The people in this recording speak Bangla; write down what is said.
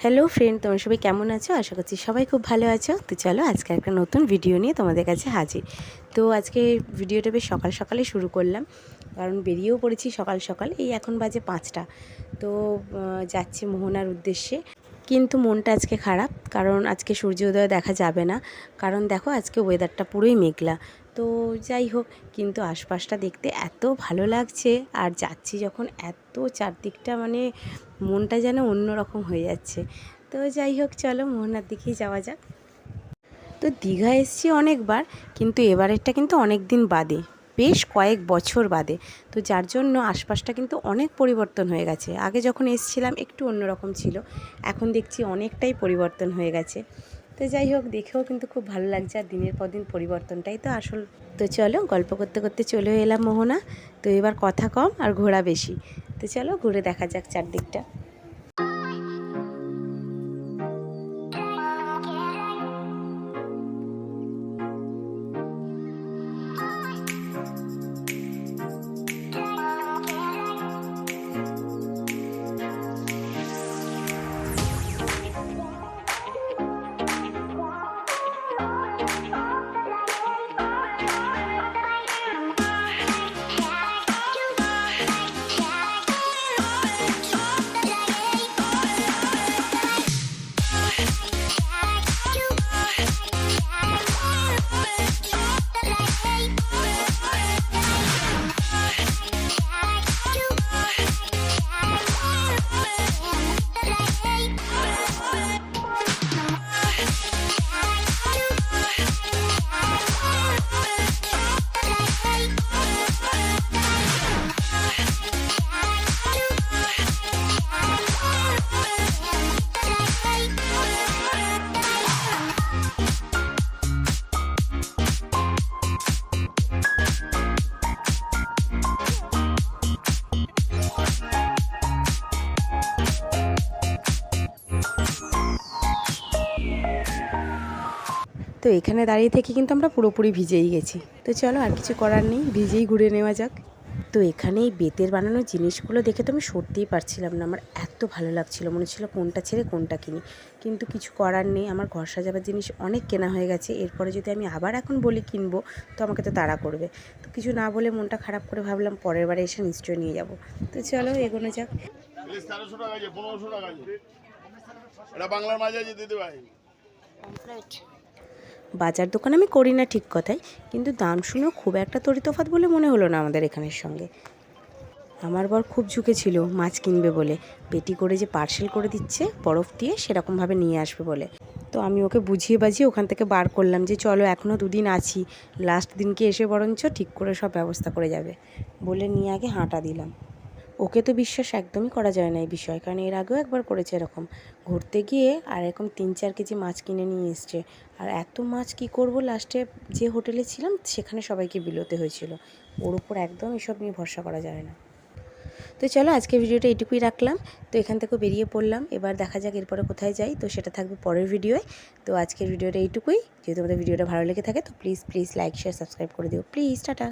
হ্যালো ফ্রেন্ড, তোমরা সবাই কেমন আছো? আশা করছি সবাই খুব ভালো আছো। তো চলো আজকে একটা নতুন ভিডিও নিয়ে তোমাদের কাছে হাজির। তো আজকে ভিডিওটা বেশ সকাল সকালে শুরু করলাম, কারণ বেরিয়েও পড়েছি সকাল সকাল। এই এখন বাজে 5টা। তো যাচ্ছি মোহনার উদ্দেশ্যে। কিন্তু মনটা আজকে খারাপ, কারণ আজকে সূর্যোদয় দেখা যাবে না। কারণ দেখো আজকে ওয়েদারটা পুরোই মেঘলা। তো যাই হোক, কিন্তু আশপাশটা দেখতে এত ভালো লাগছে, আর যাচ্ছি যখন এত চারদিকটা মানে মনটা যেন অন্যরকম হয়ে যাচ্ছে। তো যাই হোক, চলো মোহনার দিকেই যাওয়া যাক। তো দীঘা এসেছি অনেকবার, কিন্তু এবারেরটা কিন্তু অনেক দিন বাদে, বেশ কয়েক বছর বাদে। তো যার জন্য আশপাশটা কিন্তু অনেক পরিবর্তন হয়ে গেছে। আগে যখন এসেছিলাম একটু অন্যরকম ছিল, এখন দেখছি অনেকটাই পরিবর্তন হয়ে গেছে। তো যাই হোক, দেখেও কিন্তু খুব ভালো লাগছে, আর দিনের পর দিন পরিবর্তনটাই তো আসল। তো চলো, গল্প করতে করতে চলে এলাম মোহনা। তো এবার কথা কম আর ঘোরা বেশি। তো চলো ঘুরে দেখা যাক চারদিকটা। তো এখানে দাঁড়িয়ে থেকে কিন্তু আমরা পুরোপুরি ভিজেই গেছি। তো চলো, আর কিছু করার নেই, ভিজেই ঘুরে নেওয়া যাক। তো এখানে এই বেতের বানানো জিনিসগুলো দেখে তো আমি সরতেই পারছিলাম না। আমার এত ভালো লাগছিল, মনে ছিল কোনটা ছেড়ে কোনটা কিনি। কিন্তু কিছু করার নেই, আমার ঘর সাজাবার জিনিস অনেক কেনা হয়ে গেছে। এরপরে যদি আমি আবার এখন বলি কিনবো, তো আমাকে তো তাড়া করবে। তো কিছু না বলে মনটা খারাপ করে ভাবলাম পরের বারে এসে নিশ্চয়ই নিয়ে যাব। তো চলো এগোনো যাক। বাংলার মাঝে দিদি ভাই। বাজার দোকান আমি করি না ঠিক কথাই, কিন্তু দাম শুনেও খুব একটা তরিতফাত বলে মনে হলো না আমাদের এখানের সঙ্গে। আমার বর খুব ঝুঁকেছিল মাছ কিনবে বলে, পেটি করে যে পার্সেল করে দিচ্ছে বরফ দিয়ে, সেরকমভাবে নিয়ে আসবে বলে। তো আমি ওকে বুঝিয়ে বাজিয়ে ওখান থেকে বার করলাম যে চলো এখনও দুদিন আছি, লাস্ট দিনকে এসে বরঞ্চ ঠিক করে সব ব্যবস্থা করে যাবে বলে নিয়ে আগে হাঁটা দিলাম। ওকে তো বিশ্বাস একদমই করা যায় না এই বিষয়, কারণ এর আগেও একবার করেছে এরকম। ঘুরতে গিয়ে আর এরকম 3-4 কেজি মাছ কিনে নিয়ে এসছে। আর এত মাছ কি করব, লাস্টে যে হোটেলে ছিলাম সেখানে সবাইকে বিলোতে হয়েছিল। ওর উপর একদম এসব নিয়ে ভরসা করা যায় না। তো চলো আজকে ভিডিওটা এইটুকুই রাখলাম। তো এখান থেকেও বেরিয়ে পড়লাম, এবার দেখা যাক এরপরে কোথায় যাই। তো সেটা থাকবে পরের ভিডিওয়। তো আজকের ভিডিওটা এইটুকুই। যদি তোমাদের ভিডিওটা ভালো লেগে থাকে তো প্লিজ লাইক শেয়ার সাবস্ক্রাইব করে দিও প্লিজ। টাটা।